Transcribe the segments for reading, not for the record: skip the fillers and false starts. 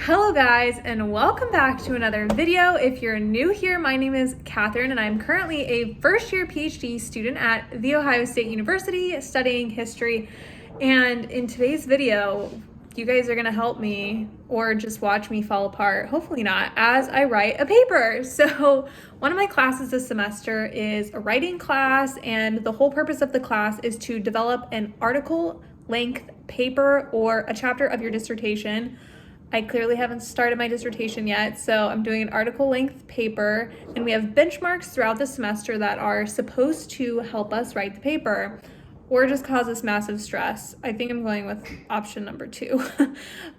Hello guys, and welcome back to another video. If you're new here, my name is Katherine and I'm currently a first year PhD student at The Ohio State University studying history. And in today's video, you guys are gonna help me or just watch me fall apart, hopefully not, as I write a paper. So one of my classes this semester is a writing class, and the whole purpose of the class is to develop an article length paper or a chapter of your dissertation. I clearly haven't started my dissertation yet, so I'm doing an article length paper, and we have benchmarks throughout the semester that are supposed to help us write the paper or just cause us massive stress. I think I'm going with option number 2.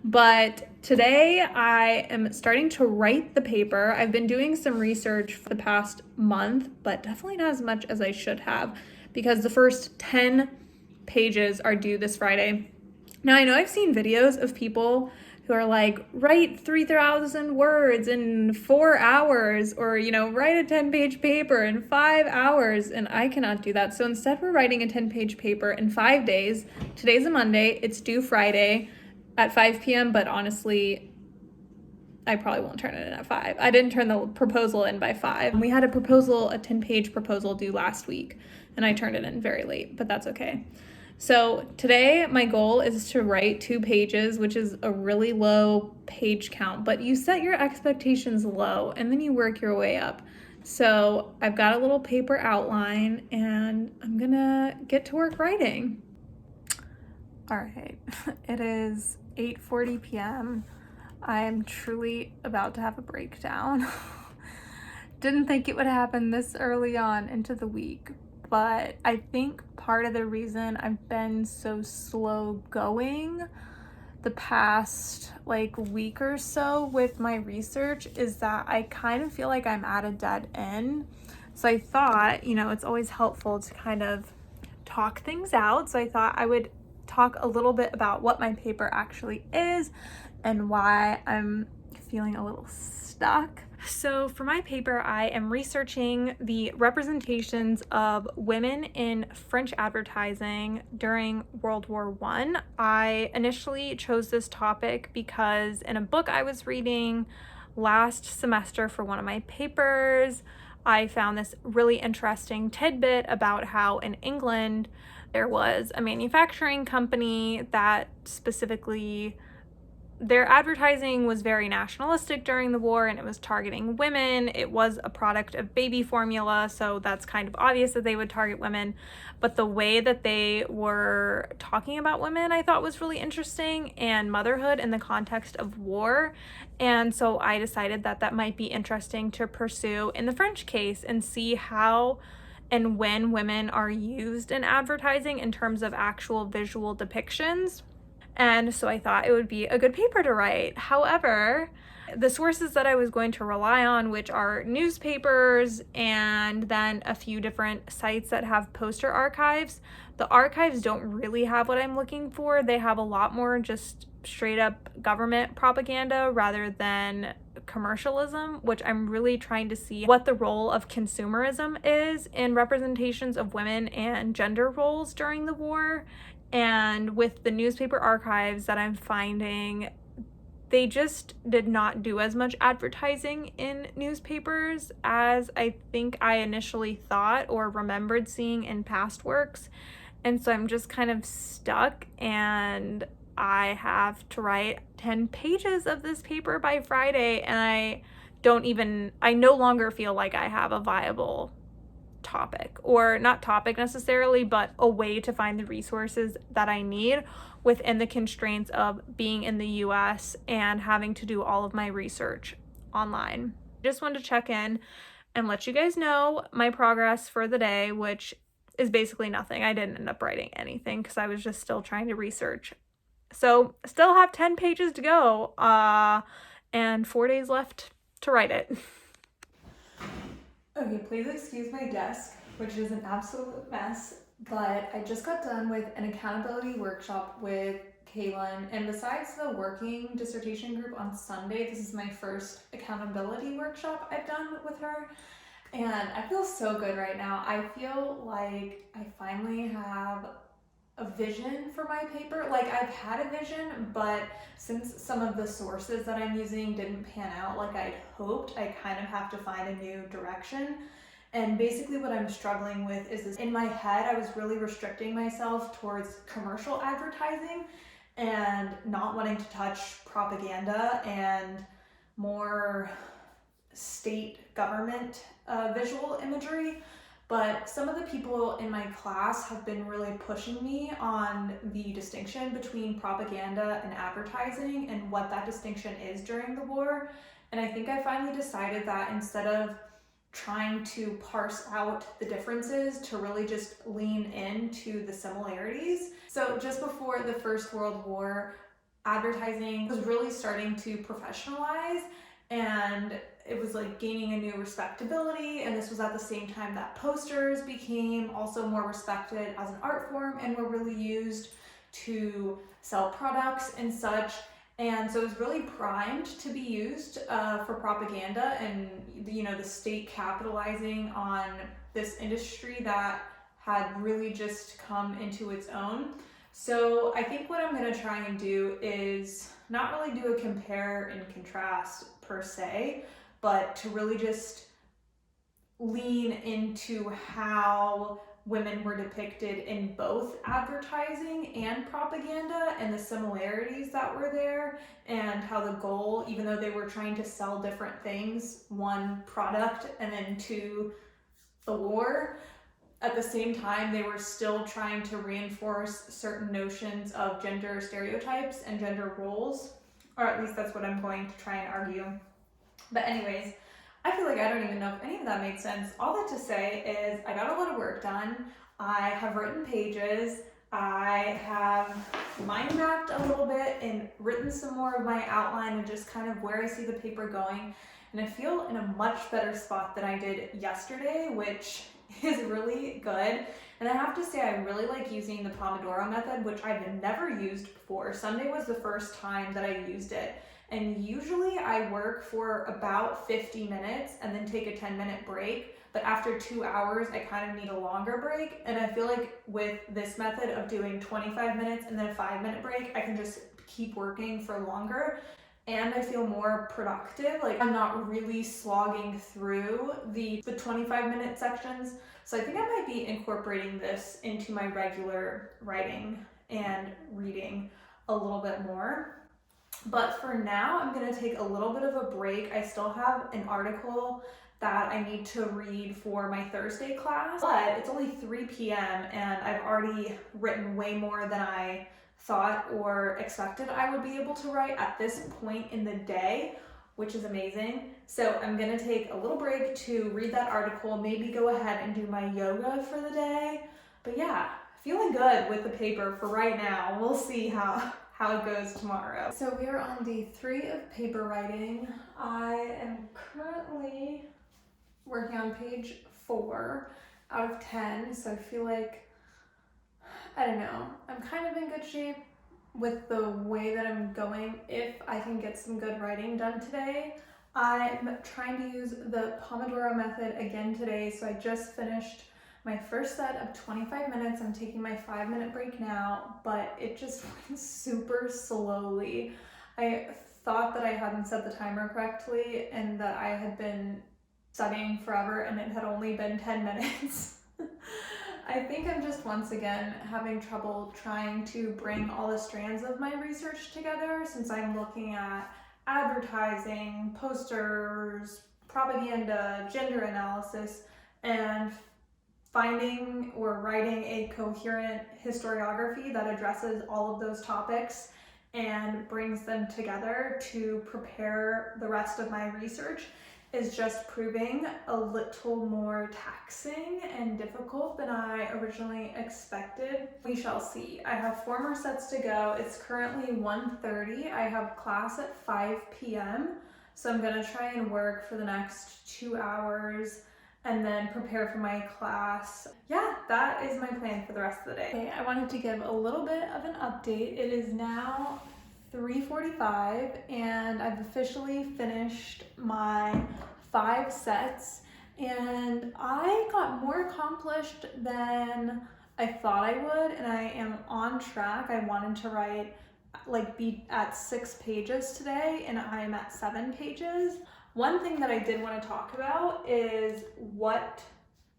But today I am starting to write the paper. I've been doing some research for the past month, but definitely not as much as I should have because the first 10 pages are due this Friday. Now, I know I've seen videos of people who are like, write 3,000 words in 4 hours, or, write a 10-page paper in 5 hours, and I cannot do that. So instead, we're writing a 10-page paper in 5 days. Today's a Monday. It's due Friday at 5 p.m., but honestly, I probably won't turn it in at 5. I didn't turn the proposal in by 5. We had a 10-page proposal due last week, and I turned it in very late, but that's okay. So today my goal is to write 2 pages, which is a really low page count, but you set your expectations low and then you work your way up. So I've got a little paper outline and I'm gonna get to work writing. All right, it is 8:40 p.m. I am truly about to have a breakdown. Didn't think it would happen this early on into the week, but I think part of the reason I've been so slow going the past week or so with my research is that I kind of feel like I'm at a dead end. So I thought, it's always helpful to kind of talk things out. So I thought I would talk a little bit about what my paper actually is and why I'm feeling a little stuck. So for my paper, I am researching the representations of women in French advertising during World War I. I initially chose this topic because in a book I was reading last semester for one of my papers, I found this really interesting tidbit about how in England there was a manufacturing company that specifically their advertising was very nationalistic during the war and it was targeting women. It was a product of baby formula, so that's kind of obvious that they would target women. But the way that they were talking about women I thought was really interesting, and motherhood in the context of war. And so I decided that that might be interesting to pursue in the French case and see how and when women are used in advertising in terms of actual visual depictions. And so I thought it would be a good paper to write. However, the sources that I was going to rely on, which are newspapers and then a few different sites that have poster archives, the archives don't really have what I'm looking for. They have a lot more just straight up government propaganda rather than commercialism, which I'm really trying to see what the role of consumerism is in representations of women and gender roles during the war. And with the newspaper archives that I'm finding, they just did not do as much advertising in newspapers as I think I initially thought or remembered seeing in past works. And so I'm just kind of stuck, and I have to write 10 pages of this paper by Friday, and I no longer feel like I have a viable topic, or not topic necessarily, but a way to find the resources that I need within the constraints of being in the US and having to do all of my research online. Just wanted to check in and let you guys know my progress for the day, which is basically nothing. I didn't end up writing anything because I was just still trying to research. So still have 10 pages to go, and 4 days left to write it. Okay, please excuse my desk, which is an absolute mess, but I just got done with an accountability workshop with Kaylin, and besides the working dissertation group on Sunday, this is my first accountability workshop I've done with her, and I feel so good right now. I feel like I finally have a vision for my paper. Like, I've had a vision, but since some of the sources that I'm using didn't pan out like I'd hoped, I kind of have to find a new direction. And basically what I'm struggling with is this. In my head, I was really restricting myself towards commercial advertising and not wanting to touch propaganda and more state government visual imagery. But some of the people in my class have been really pushing me on the distinction between propaganda and advertising and what that distinction is during the war. And I think I finally decided that instead of trying to parse out the differences, to really just lean into the similarities. So just before the First World War, advertising was really starting to professionalize, and it was like gaining a new respectability. And this was at the same time that posters became also more respected as an art form and were really used to sell products and such. And so it was really primed to be used for propaganda, and the state capitalizing on this industry that had really just come into its own. So I think what I'm going to try and do is not really do a compare and contrast per se, but to really just lean into how women were depicted in both advertising and propaganda and the similarities that were there, and how the goal, even though they were trying to sell different things, one, product, and then two, the war, at the same time they were still trying to reinforce certain notions of gender stereotypes and gender roles, or at least that's what I'm going to try and argue. But anyways, I feel like I don't even know if any of that made sense. All that to say is I got a lot of work done. I have written pages. I have mind mapped a little bit and written some more of my outline and just kind of where I see the paper going. And I feel in a much better spot than I did yesterday, which is really good. And I have to say, I really like using the Pomodoro method, which I've never used before. Sunday was the first time that I used it. And usually I work for about 50 minutes and then take a 10-minute break. But after 2 hours, I kind of need a longer break. And I feel like with this method of doing 25 minutes and then a 5-minute break, I can just keep working for longer. And I feel more productive. Like, I'm not really slogging through the 25-minute sections. So I think I might be incorporating this into my regular writing and reading a little bit more. But for now, I'm going to take a little bit of a break. I still have an article that I need to read for my Thursday class, but it's only 3 p.m. and I've already written way more than I thought or expected I would be able to write at this point in the day, which is amazing. So I'm going to take a little break to read that article, maybe go ahead and do my yoga for the day. But yeah, feeling good with the paper for right now. We'll see how it goes tomorrow. So we are on day 3 of paper writing. I am currently working on page 4 out of 10, so I feel like, I don't know, I'm kind of in good shape with the way that I'm going if I can get some good writing done today. I'm trying to use the Pomodoro method again today, so I just finished my first set of 25 minutes. I'm taking my 5-minute break now, but it just went super slowly. I thought that I hadn't set the timer correctly and that I had been studying forever and it had only been 10 minutes. I think I'm just once again having trouble trying to bring all the strands of my research together, since I'm looking at advertising, posters, propaganda, gender analysis, and finding or writing a coherent historiography that addresses all of those topics and brings them together to prepare the rest of my research is just proving a little more taxing and difficult than I originally expected. We shall see. I have 4 more sets to go. It's currently 1:30. I have class at 5 p.m. So I'm gonna try and work for the next 2 hours and then prepare for my class. Yeah, that is my plan for the rest of the day. Okay, I wanted to give a little bit of an update. It is now 3:45 and I've officially finished my 5 sets, and I got more accomplished than I thought I would, and I am on track. I wanted to write, be at 6 pages today, and I am at 7 pages. One thing that I did want to talk about is what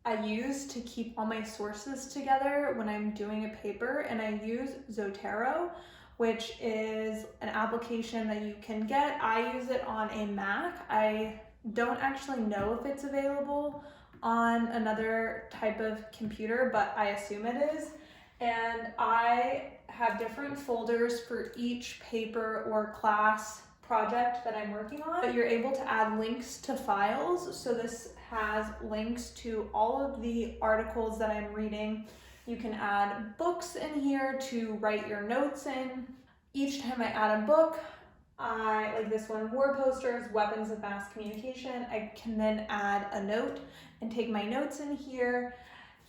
I use to keep all my sources together when I'm doing a paper, and I use Zotoro, which is an application that you can get. I use it on a Mac. I don't actually know if it's available on another type of computer, but I assume it is. And I have different folders for each paper or class project that I'm working on, but you're able to add links to files. So this has links to all of the articles that I'm reading. You can add books in here to write your notes in. Each time I add a book, like this one, War Posters, Weapons of Mass Communication, I can then add a note and take my notes in here.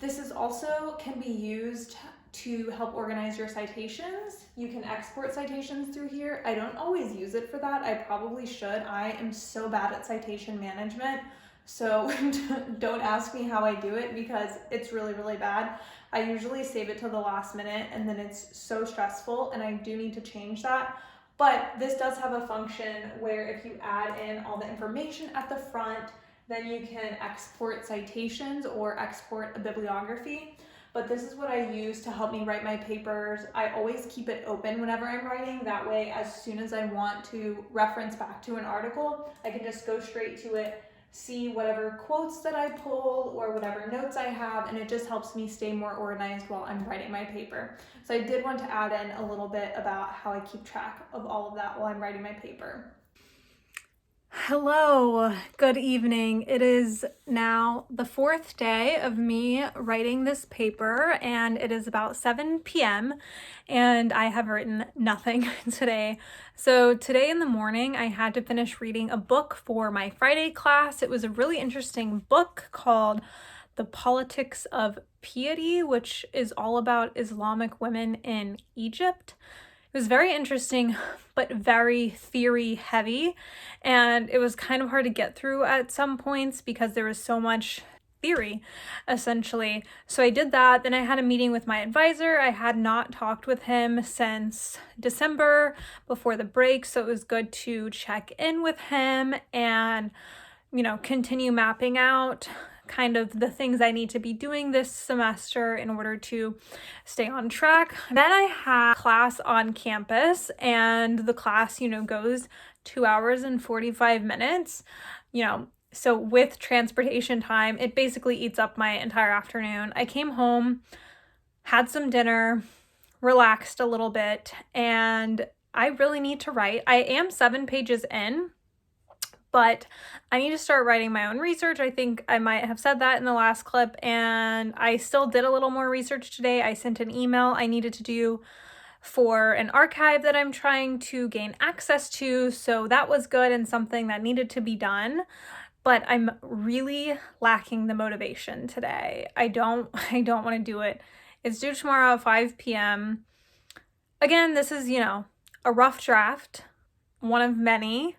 This is also can be used to help organize your citations. You can export citations through here. I don't always use it for that. I probably should. I am so bad at citation management, so don't ask me how I do it because it's really, really bad. I usually save it till the last minute and then it's so stressful, and I do need to change that. But this does have a function where if you add in all the information at the front, then you can export citations or export a bibliography. But this is what I use to help me write my papers. I always keep it open whenever I'm writing. That way, as soon as I want to reference back to an article, I can just go straight to it, see whatever quotes that I pulled or whatever notes I have, and it just helps me stay more organized while I'm writing my paper. So I did want to add in a little bit about how I keep track of all of that while I'm writing my paper. Hello, good evening. It is now the 4th day of me writing this paper, and it is about 7 p.m. and I have written nothing today. So today in the morning, I had to finish reading a book for my Friday class. It was a really interesting book called The Politics of Piety, which is all about Islamic women in Egypt. It was very interesting, but very theory heavy, and it was kind of hard to get through at some points because there was so much theory, essentially. So I did that. Then I had a meeting with my advisor. I had not talked with him since December before the break, so it was good to check in with him and, continue mapping out kind of the things I need to be doing this semester in order to stay on track. Then I had class on campus, and the class, goes 2 hours and 45 minutes, so with transportation time, it basically eats up my entire afternoon. I came home, had some dinner, relaxed a little bit, and I really need to write. I am 7 pages in, but I need to start writing my own research. I think I might have said that in the last clip, and I still did a little more research today. I sent an email I needed to do for an archive that I'm trying to gain access to, so that was good and something that needed to be done, but I'm really lacking the motivation today. I don't want to do it. It's due tomorrow at 5 p.m. Again, this is, a rough draft, one of many.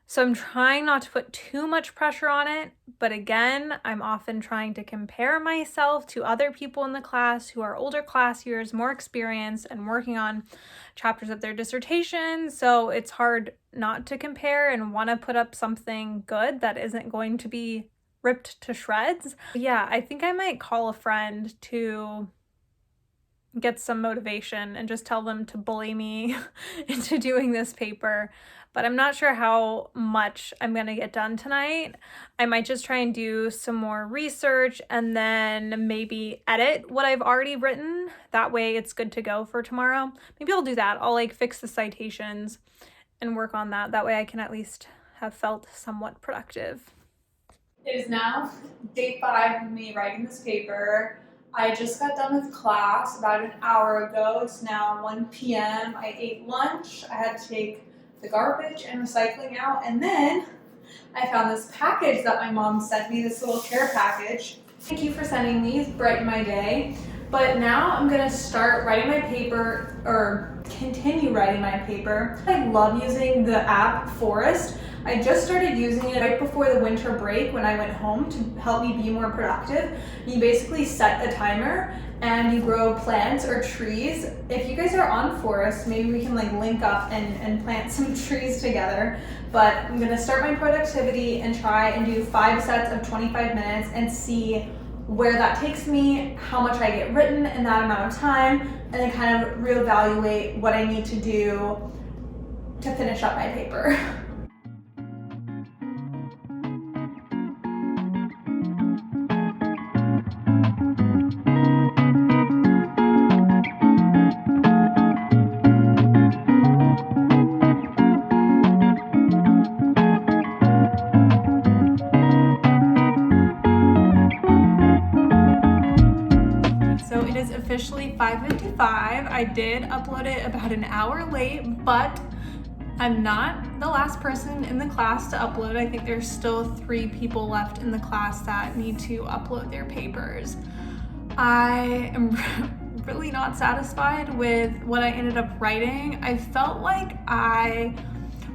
So I'm trying not to put too much pressure on it, but again, I'm often trying to compare myself to other people in the class who are older class years, more experienced, and working on chapters of their dissertation. So it's hard not to compare and want to put up something good that isn't going to be ripped to shreds. Yeah, I think I might call a friend to get some motivation and just tell them to bully me into doing this paper. But I'm not sure how much I'm going to get done tonight. I might just try and do some more research and then maybe edit what I've already written. That way it's good to go for tomorrow. Maybe I'll do that. I'll fix the citations and work on that. That way I can at least have felt somewhat productive. It is now day 5 of me writing this paper. I just got done with class about an hour ago. It's now 1 p.m. I ate lunch. I had to take the garbage and recycling out, and then I found this package that my mom sent me, this little care package. Thank you for sending these, brighten my day. But now I'm gonna start writing my paper, or continue writing my paper. I love using the app Forest. I just started using it right before the winter break when I went home to help me be more productive. You basically set a timer and you grow plants or trees. If you guys are on Forest, maybe we can like link up and plant some trees together. But I'm gonna start my productivity and try and do 5 sets of 25 minutes and see where that takes me, how much I get written in that amount of time, and then kind of reevaluate what I need to do to finish up my paper. So it is officially 5:55. I did upload it about an hour late, but I'm not the last person in the class to upload. I think there's still 3 people left in the class that need to upload their papers. I am really not satisfied with what I ended up writing. I felt like I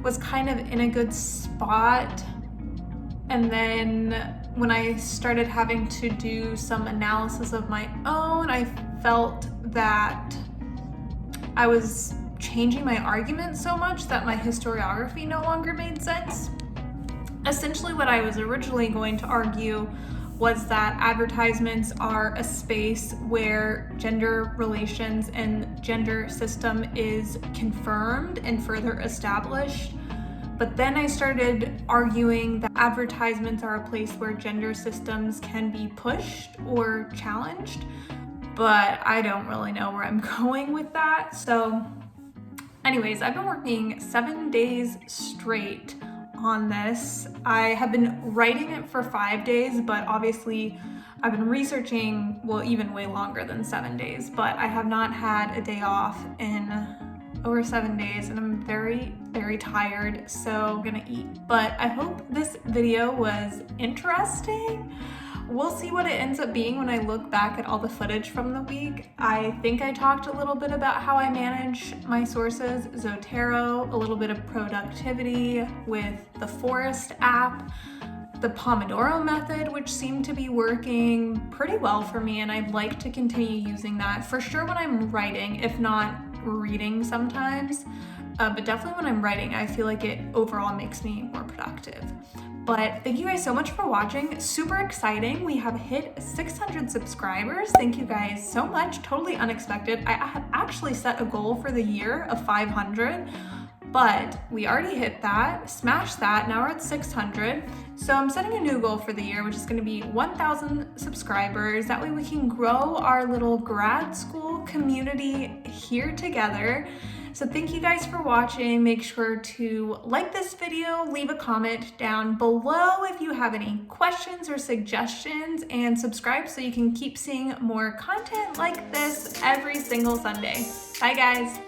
was kind of in a good spot, and then when I started having to do some analysis of my own, I felt that I was changing my argument so much that my historiography no longer made sense. Essentially, what I was originally going to argue was that advertisements are a space where gender relations and gender system is confirmed and further established. But then I started arguing that advertisements are a place where gender systems can be pushed or challenged, but I don't really know where I'm going with that. So anyways, I've been working 7 days straight on this. I have been writing it for 5 days, but obviously I've been researching, well, even way longer than 7 days, but I have not had a day off in over 7 days, and I'm very, very tired, so I'm gonna eat. But I hope this video was interesting. We'll see what it ends up being when I look back at all the footage from the week. I think I talked a little bit about how I manage my sources, Zotoro, a little bit of productivity with the Forest app, the Pomodoro method, which seemed to be working pretty well for me, and I'd like to continue using that for sure when I'm writing, if not reading sometimes, but definitely when I'm writing, I feel like it overall makes me more productive. But thank you guys so much for watching. Super exciting. We have hit 600 subscribers. Thank you guys so much. Totally unexpected. I had actually set a goal for the year of 500, but we already hit that, smashed that. Now we're at 600. So I'm setting a new goal for the year, which is going to be 1,000 subscribers. That way we can grow our little grad school community here together. So thank you guys for watching. Make sure to like this video, leave a comment down below if you have any questions or suggestions, and subscribe so you can keep seeing more content like this every single Sunday. Bye guys.